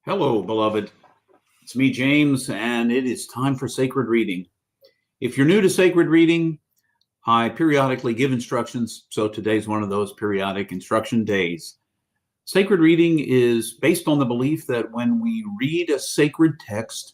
Hello, beloved. It's me, James, and it is time for sacred reading. If you're new to sacred reading, I periodically give instructions, so today's one of those periodic instruction days. Sacred reading is based on the belief that when we read a sacred text,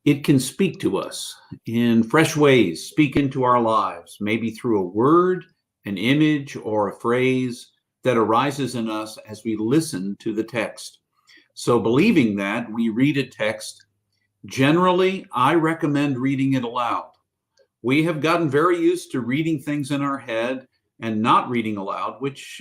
it can speak to us in fresh ways, speak into our lives, maybe through a word, an image, or a phrase that arises in us as we listen to the text. So believing that, we read a text. Generally, I recommend reading it aloud. We have gotten very used to reading things in our head and not reading aloud, which,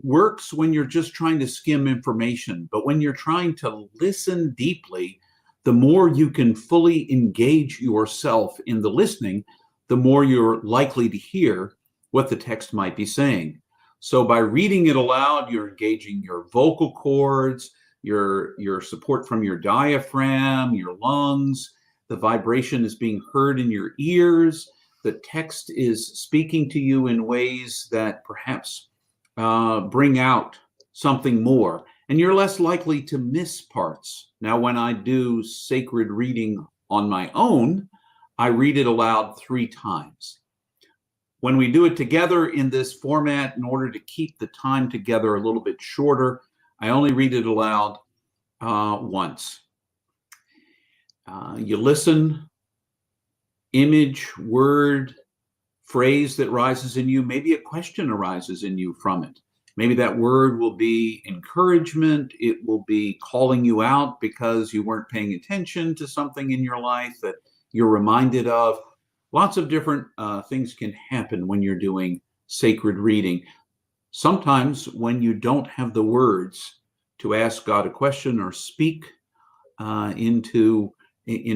works when you're just trying to skim information. But when you're trying to listen deeply, the more you can fully engage yourself in the listening, the more you're likely to hear what the text might be saying. So by reading it aloud, you're engaging your vocal cords, your support from your diaphragm, your lungs. The vibration is being heard in your ears. The text is speaking to you in ways that perhaps bring out something more, and you're less likely to miss parts. Now, when I do sacred reading on my own, I read it aloud 3 times. When we do it together in this format, in order to keep the time together a little bit shorter, I only read it aloud once. You listen, image, word, phrase that rises in you. Maybe a question arises in you from it. Maybe that word will be encouragement. It will be calling you out because you weren't paying attention to something in your life that you're reminded of. Lots of different things can happen when you're doing sacred reading. Sometimes when you don't have the words to ask God a question or speak in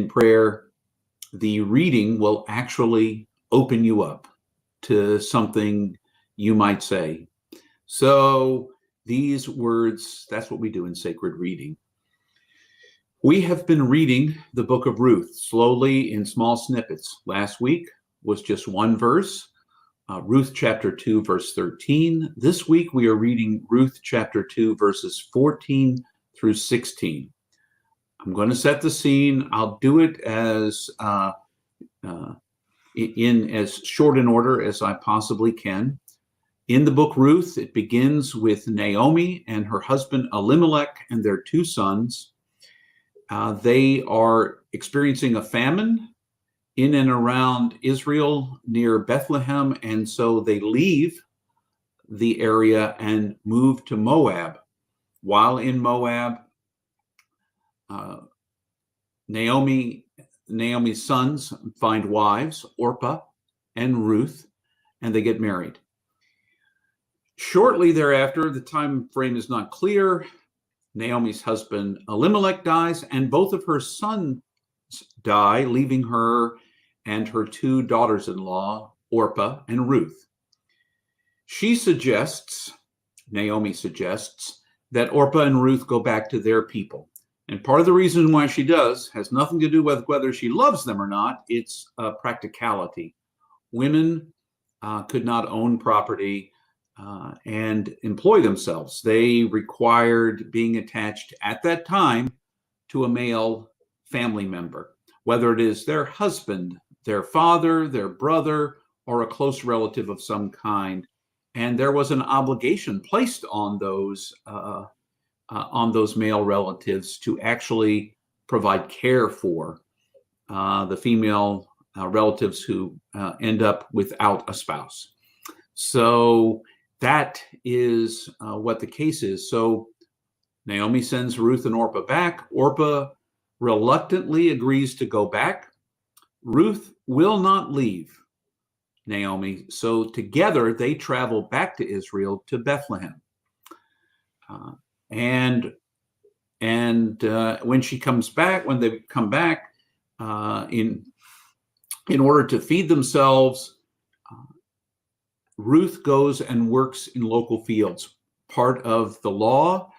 prayer, the reading will actually open you up to something you might say. So these words, that's what we do in sacred reading. We have been reading the book of Ruth slowly in small snippets. Last week was just one verse. Ruth chapter 2, verse 13. This week we are reading Ruth chapter 2, verses 14 through 16. I'm going to set the scene. I'll do it in as short an order as I possibly can. In the book Ruth, it begins with Naomi and her husband Elimelech and their 2 sons. They are experiencing a famine in and around Israel near Bethlehem, and so they leave the area and move to Moab. While in Moab, Naomi's sons find wives, Orpah and Ruth, and they get married. Shortly thereafter, the time frame is not clear, Naomi's husband Elimelech dies, and both of her sons die, leaving her and her 2 daughters-in-law, Orpah and Ruth. Naomi suggests, that Orpah and Ruth go back to their people. And part of the reason why she does has nothing to do with whether she loves them or not. It's practicality. Women could not own property and employ themselves. They required being attached at that time to a male family member, whether it is their husband, their father, their brother, or a close relative of some kind. And there was an obligation placed on those male relatives to actually provide care for the female relatives who end up without a spouse. So that is what the case is. So Naomi sends Ruth and Orpah back. Orpah reluctantly agrees to go back. Ruth will not leave Naomi. So together they travel back to Israel, to Bethlehem. And when they come back, in order to feed themselves, Ruth goes and works in local fields. Part of the law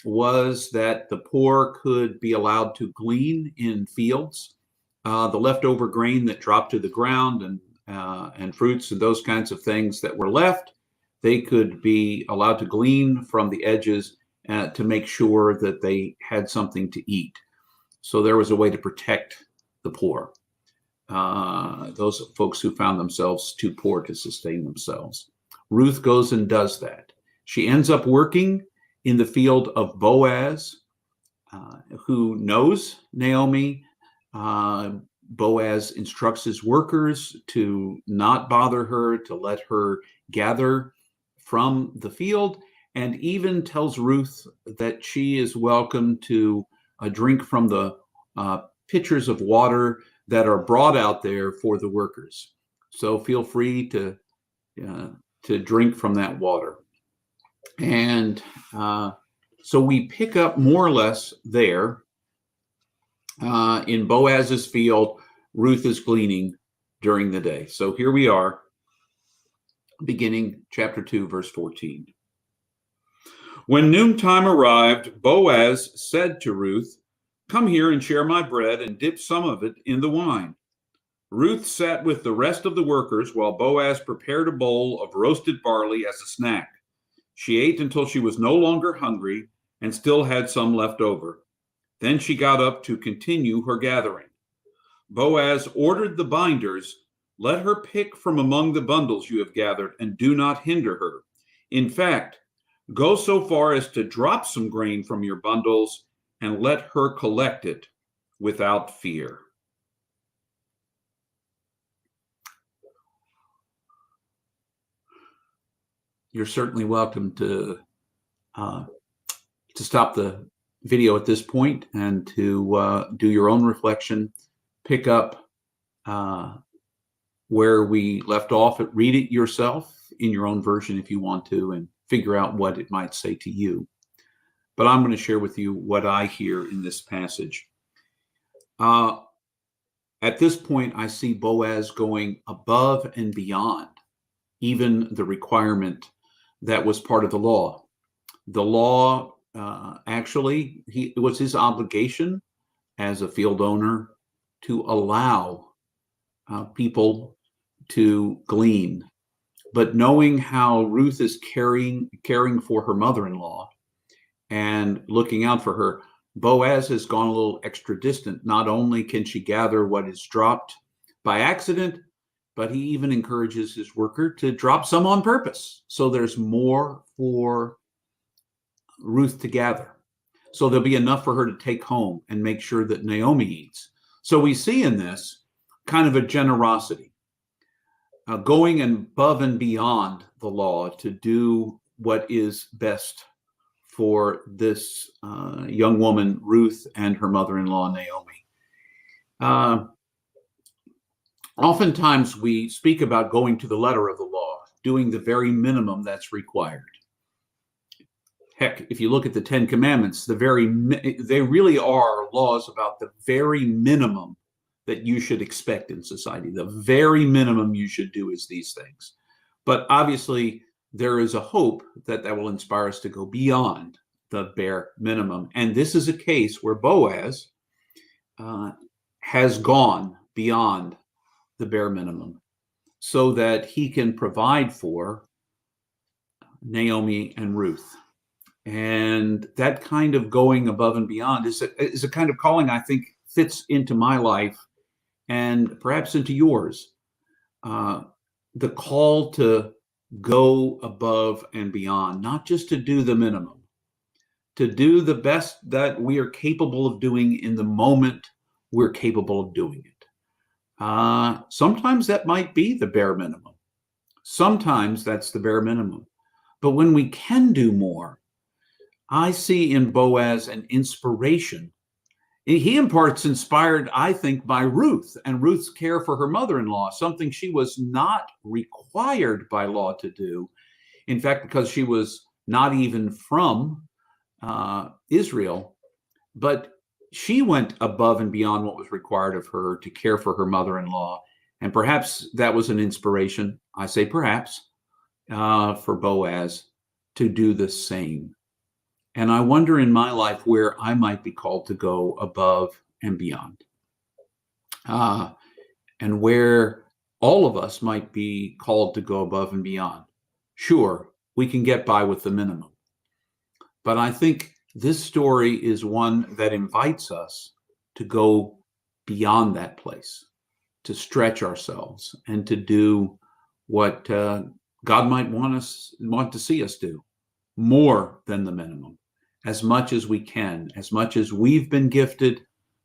was that the poor could be allowed to glean in fields. The leftover grain that dropped to the ground and fruits and those kinds of things that were left, they could be allowed to glean from the edges to make sure that they had something to eat. So there was a way to protect the poor, those folks who found themselves too poor to sustain themselves. Ruth goes and does that. She ends up working in the field of Boaz, who knows Naomi. Boaz instructs his workers to not bother her, to let her gather from the field, and even tells Ruth that she is welcome to drink from the pitchers of water that are brought out there for the workers. So feel free to drink from that water. And so we pick up more or less there. In Boaz's field, Ruth is gleaning during the day. So here we are, beginning chapter 2, verse 14. When noontime arrived, Boaz said to Ruth, "Come here and share my bread and dip some of it in the wine." Ruth sat with the rest of the workers while Boaz prepared a bowl of roasted barley as a snack. She ate until she was no longer hungry and still had some left over. Then she got up to continue her gathering. Boaz ordered the binders, "Let her pick from among the bundles you have gathered and do not hinder her. In fact, go so far as to drop some grain from your bundles and let her collect it without fear." You're certainly welcome to stop the video at this point and to do your own reflection, pick up where we left off, read it yourself in your own version if you want to, and figure out what it might say to you. But I'm going to share with you what I hear in this passage. At this point, I see Boaz going above and beyond even the requirement that was part of the law. The law, actually, it was his obligation as a field owner to allow people to glean. But knowing how Ruth is caring for her mother-in-law and looking out for her, Boaz has gone a little extra distant. Not only can she gather what is dropped by accident, but he even encourages his worker to drop some on purpose. So there's more for Ruth to gather. So there'll be enough for her to take home and make sure that Naomi eats. So we see in this kind of a generosity, going above and beyond the law to do what is best for this young woman, Ruth, and her mother-in-law, Naomi. Oftentimes we speak about going to the letter of the law, doing the very minimum that's required. Heck, if you look at the Ten Commandments, they really are laws about the very minimum that you should expect in society. The very minimum you should do is these things. But obviously, there is a hope that will inspire us to go beyond the bare minimum. And this is a case where Boaz has gone beyond the bare minimum so that he can provide for Naomi and Ruth. And that kind of going above and beyond is a kind of calling I think fits into my life and perhaps into yours. The call to go above and beyond, not just to do the minimum, to do the best that we are capable of doing in the moment we're capable of doing it. Sometimes that might be the bare minimum. Sometimes that's the bare minimum. But when we can do more, I see in Boaz an inspiration. He in part's inspired, I think, by Ruth and Ruth's care for her mother-in-law, something she was not required by law to do. In fact, because she was not even from Israel, but she went above and beyond what was required of her to care for her mother-in-law. And perhaps that was an inspiration, I say perhaps, for Boaz to do the same. And I wonder in my life where I might be called to go above and beyond. And where all of us might be called to go above and beyond. Sure, we can get by with the minimum. But I think this story is one that invites us to go beyond that place, to stretch ourselves and to do what God might want to see us do, more than the minimum, as much as we can, as much as we've been gifted,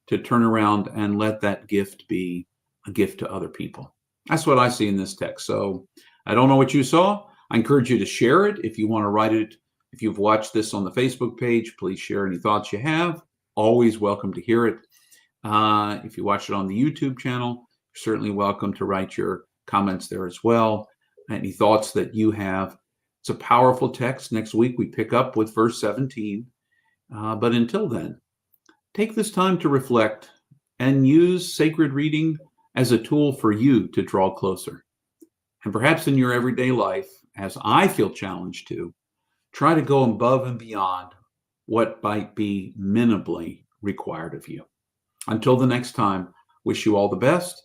to turn around and let that gift be a gift to other people. That's what I see in this text. So I don't know what you saw. I encourage you to share it. If you want to write it, if you've watched this on the Facebook page, please share any thoughts you have. Always welcome to hear it. If you watch it on the YouTube channel, you're certainly welcome to write your comments there as well. Any thoughts that you have. It's a powerful text. Next week, we pick up with verse 17. But until then, take this time to reflect and use sacred reading as a tool for you to draw closer. And perhaps in your everyday life, as I feel challenged to, try to go above and beyond what might be minimally required of you. Until the next time, wish you all the best.